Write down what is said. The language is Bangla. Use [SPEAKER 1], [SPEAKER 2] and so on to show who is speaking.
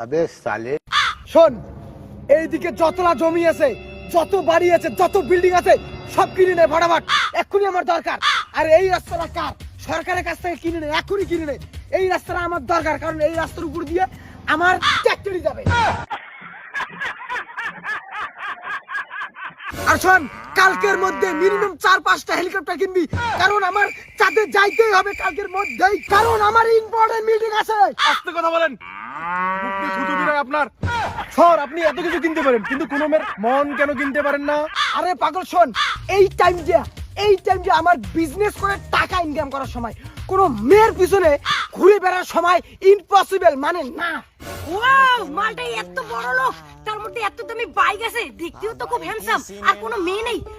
[SPEAKER 1] अबे साले
[SPEAKER 2] শোন, এইদিকে যতলা জমি আছে, যত বাড়ি আছে, যত বিল্ডিং আছে, সব কিনে নে ফটাফট। এক্ষুনি আমার দরকার। আর এই রাস্তাটা কার? সরকারের কাছ থেকে কিনে নে, এক্ষুনি কিনে নে। এই রাস্তাটা আমার দরকার, কারণ এই রাস্তার উপর দিয়ে আমার ট্র্যাক্টরি যাবে। আর শোন, কালকের মধ্যে মিনিমাম 4-5টা হেলিকপ্টার কিনবি, কারণ আমার চাঁদে যাইতেই হবে কালকের মধ্যেই, কারণ আমার ইম্পর্টেন্ট মিটিং আছে।
[SPEAKER 3] আস্তে কথা বলেন, মুখ দিয়ে থুতু বেরোয় আপনার। স্যার, আপনি এত কিছু কিনতে পারেন, কিন্তু কোনো মেয়ের মন কেন কিনতে পারেন না?
[SPEAKER 2] আরে পাগল শোন, এই টাইম যে আমার বিজনেস করে টাকা ইনকাম করার সময়, কোনো মেয়ের পিছনে ঘুরে বেড়ার সময় ইম্পসিবল, মানে না।
[SPEAKER 4] ওয়াও, মালটা এত বড় লোক, তার মধ্যে এত দামি বাইক আছে, দেখতেও তো খুব হ্যান্ডসাম, আর কোনো মেয়ে নেই।